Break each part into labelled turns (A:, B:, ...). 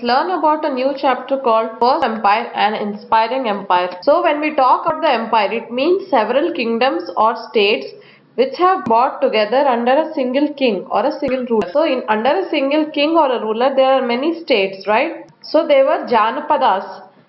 A: learn about a new chapter called First Empire and Inspiring Empire. So when we talk about the empire, it means several kingdoms or states which have brought together under a single king or a single ruler. So under a single king or a ruler, there are many states, right? So they were Janapadas.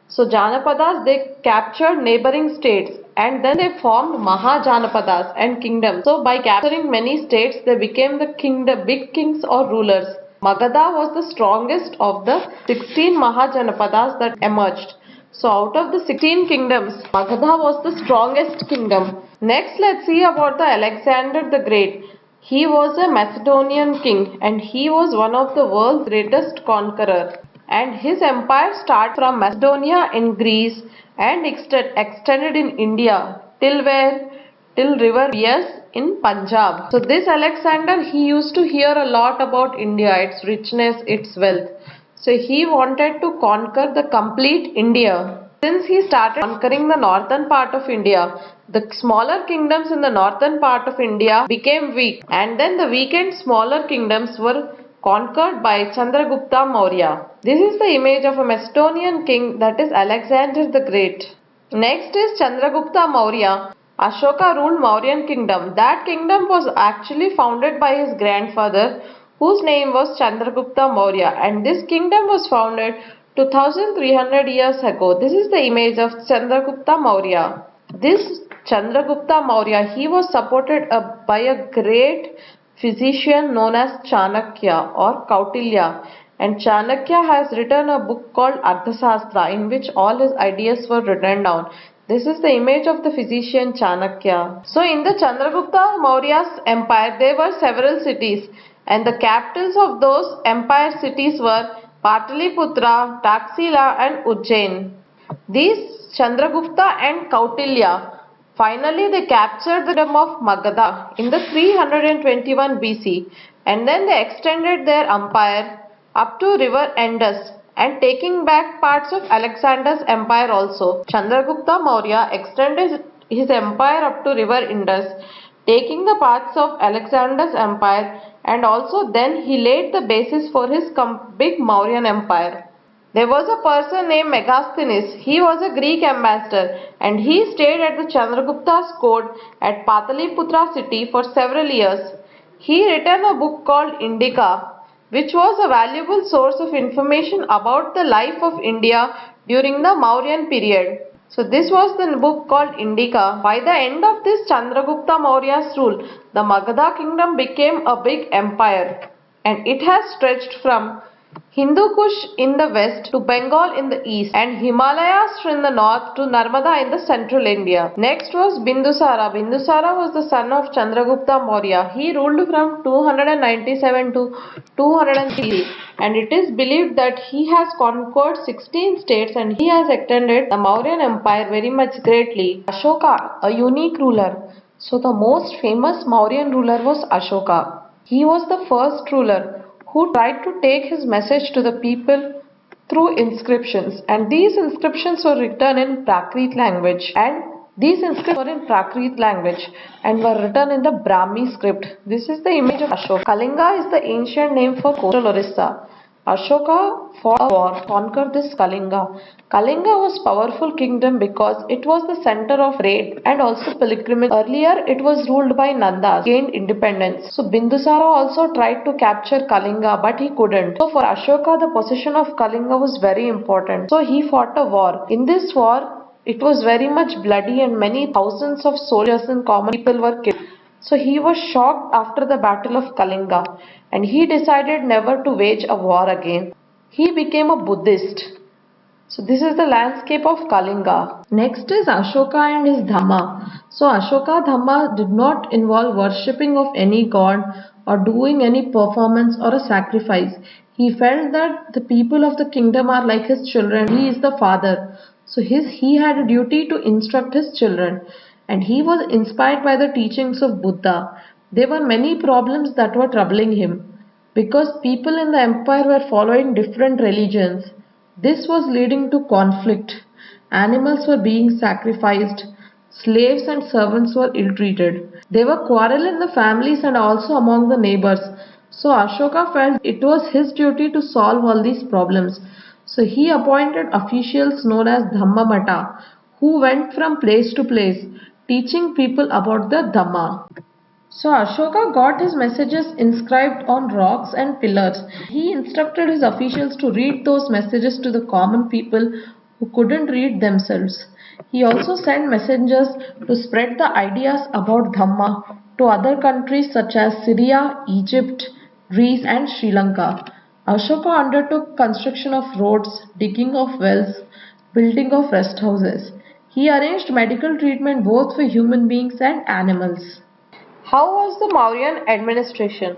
A: So Janapadas, they captured neighboring states and then they formed Mahajanapadas and kingdoms. So by capturing many states, they became the big kings or rulers. Magadha was the strongest of the 16 Mahajanapadas that emerged. So out of the 16 kingdoms, Magadha was the strongest kingdom. Next, let's see about the Alexander the Great. He was a Macedonian king and he was one of the world's greatest conqueror. And his empire started from Macedonia in Greece and extended in India till where? Till river Bias in Punjab. So this Alexander, he used to hear a lot about India, its richness, its wealth. So he wanted to conquer the complete India. Since he started conquering the northern part of India, the smaller kingdoms in the northern part of India became weak, and then the weakened smaller kingdoms were conquered by Chandragupta Maurya. This is the image of a Macedonian king, that is Alexander the Great. Next is Chandragupta Maurya. Ashoka ruled Mauryan kingdom. That kingdom was actually founded by his grandfather, whose name was Chandragupta Maurya, and this kingdom was founded 2300 years ago. This is the image of Chandragupta Maurya. This Chandragupta Maurya, he was supported by a great physician known as Chanakya or Kautilya, and Chanakya has written a book called Arthashastra in which all his ideas were written down. This is the image of the physician Chanakya. So in the Chandragupta Maurya's empire, there were several cities, and the capitals of those empire cities were Pataliputra, Taxila and Ujjain. These Chandragupta and Kautilya, finally they captured the kingdom of Magadha in the 321 BC, and then they extended their empire up to river Indus and taking back parts of Alexander's empire also. Chandragupta Maurya extended his empire up to river Indus, taking the parts of Alexander's empire, and also then he laid the basis for his big Mauryan empire. There was a person named Megasthenes. He was a Greek ambassador and he stayed at the Chandragupta's court at Pataliputra city for several years. He written a book called Indica, which was a valuable source of information about the life of India during the Mauryan period. So this was the book called Indica. By the end of this Chandragupta Maurya's rule, the Magadha kingdom became a big empire, and it has stretched from Hindu Kush in the west to Bengal in the east and Himalayas in the north to Narmada in the central India. Next was Bindusara. Bindusara was the son of Chandragupta Maurya. He ruled from 297 to 203, and it is believed that he has conquered 16 states and he has extended the Mauryan empire very much greatly. Ashoka, a unique ruler. So the most famous Mauryan ruler was Ashoka. He was the first ruler who tried to take his message to the people through inscriptions, and these inscriptions were written in Prakrit language and were written in the Brahmi script. This is the image of Ashoka. Kalinga is the ancient name for coastal Orissa. Ashoka fought a war to conquer this Kalinga. Kalinga was a powerful kingdom because it was the center of trade and also pilgrimage. Earlier it was ruled by Nandas, gained independence. So Bindusara also tried to capture Kalinga but he couldn't. So for Ashoka, the possession of Kalinga was very important. So he fought a war. In this war, it was very much bloody and many thousands of soldiers and common people were killed. So he was shocked after the battle of Kalinga and he decided never to wage a war again. He became a Buddhist. So this is the landscape of Kalinga. Next is Ashoka and his Dhamma. So Ashoka Dhamma did not involve worshipping of any god or doing any performance or a sacrifice. He felt that the people of the kingdom are like his children. He is the father. So he had a duty to instruct his children, and he was inspired by the teachings of Buddha. There were many problems that were troubling him because people in the empire were following different religions. This was leading to conflict. Animals were being sacrificed. Slaves and servants were ill-treated. There were quarrels in the families and also among the neighbors. So Ashoka felt it was his duty to solve all these problems. So he appointed officials known as Dhammamata who went from place to place teaching people about the Dhamma. So Ashoka got his messages inscribed on rocks and pillars. He instructed his officials to read those messages to the common people who couldn't read themselves. He also sent messengers to spread the ideas about Dhamma to other countries such as Syria, Egypt, Greece and Sri Lanka. Ashoka undertook construction of roads, digging of wells, building of rest houses. He arranged medical treatment both for human beings and animals. How was the Mauryan administration?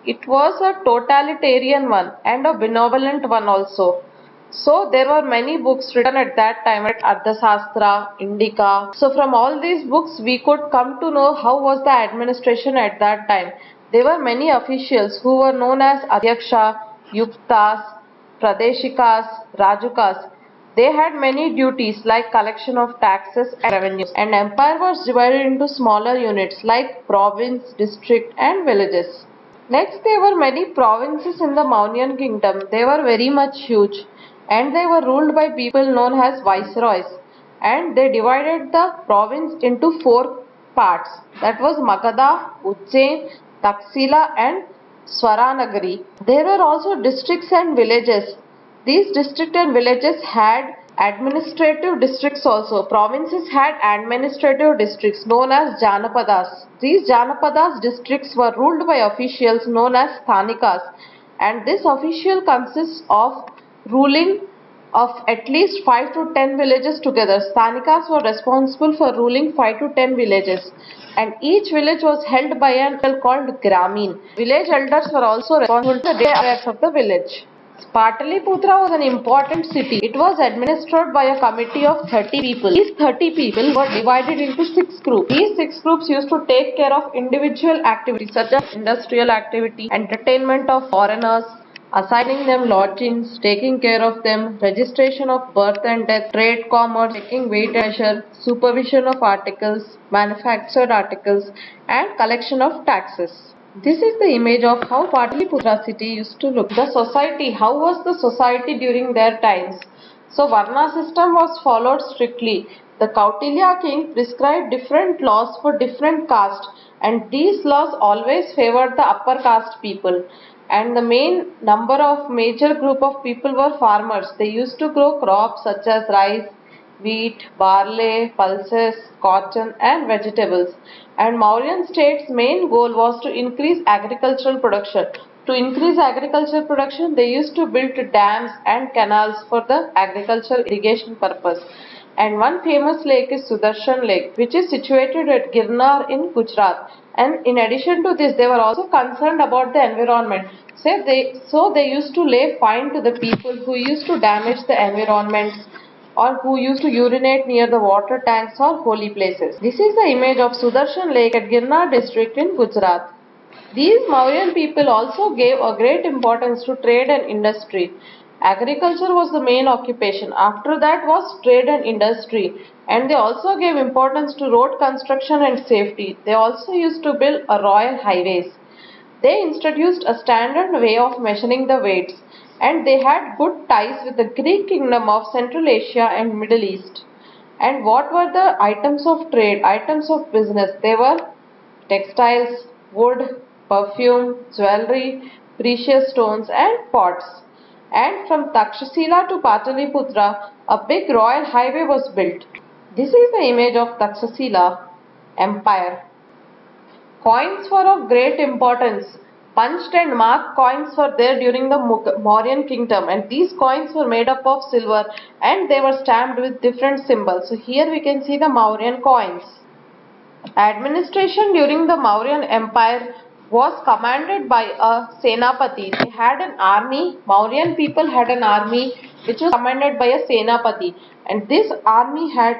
A: It was a totalitarian one and a benevolent one also. So there were many books written at that time at Ardhasastra, Indica. So from all these books we could come to know how was the administration at that time. There were many officials who were known as Adhyaksha, Yuktas, Pradeshikas, Rajukas. They had many duties like collection of taxes and revenues, and empire was divided into smaller units like province, district and villages. Next, there were many provinces in the Mauryan kingdom. They were very much huge and they were ruled by people known as viceroys, and they divided the province into four parts, that was Magadha, Ujjain, Taxila and Swaranagari. There were also districts and villages. These districts and villages had administrative districts also. Provinces had administrative districts known as Janapadas. These Janapadas districts were ruled by officials known as Sthanikas, and this official consists of ruling of at least 5 to 10 villages together. Sthanikas were responsible for ruling 5 to 10 villages, and each village was held by an elder called Gramin. Village elders were also responsible for the day affairs of the village. Pataliputra was an important city. It was administered by a committee of 30 people. These 30 people were divided into 6 groups. These 6 groups used to take care of individual activities such as industrial activity, entertainment of foreigners, assigning them lodgings, taking care of them, registration of birth and death, trade, commerce, taking weight and measure, supervision of articles, manufactured articles, and collection of taxes. This is the image of how Pataliputra city used to look. The society, how was the society during their times? So Varna system was followed strictly. The Kautilya king prescribed different laws for different castes, and these laws always favored the upper caste people. And the main number of major group of people were farmers. They used to grow crops such as rice, wheat, barley, pulses, cotton and vegetables. And Mauryan state's main goal was to increase agricultural production. To increase agricultural production, they used to build dams and canals for the agricultural irrigation purpose. And one famous lake is Sudarshan Lake, which is situated at Girnar in Gujarat. And in addition to this, they were also concerned about the environment. So they used to lay fine to the people who used to damage the environment or who used to urinate near the water tanks or holy places. This is the image of Sudarshan Lake at Girnar district in Gujarat. These Mauryan people also gave a great importance to trade and industry. Agriculture was the main occupation. After that was trade and industry. And they also gave importance to road construction and safety. They also used to build a royal highways. They introduced a standard way of measuring the weights, and they had good ties with the Greek kingdom of Central Asia and Middle East. And what were the items of trade, items of business? They were textiles, wood, perfume, jewelry, precious stones and pots. And from Takshashila to Pataliputra, a big royal highway was built. This is the image of Takshashila empire. Coins were of great importance. Punched and marked coins were there during the Mauryan kingdom, and these coins were made up of silver and they were stamped with different symbols. So here we can see the Mauryan coins. Administration during the Mauryan Empire was commanded by a Senapati. They had an army, Mauryan people had an army which was commanded by a Senapati, and this army had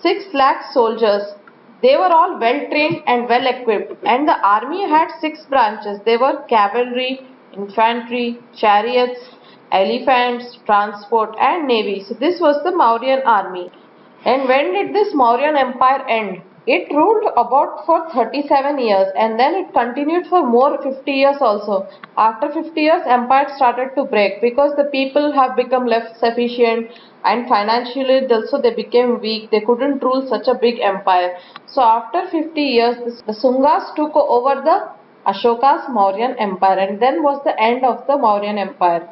A: 6 lakh soldiers. They were all well trained and well equipped, and the army had 6 branches. They were cavalry, infantry, chariots, elephants, transport and navy. So this was the Mauryan army. And when did this Mauryan Empire end? It ruled about for 37 years and then it continued for more 50 years also. After 50 years, empire started to break because the people have become less sufficient and financially also they became weak. They couldn't rule such a big empire. So after 50 years, the Sungas took over the Ashoka's Mauryan Empire and then was the end of the Mauryan Empire.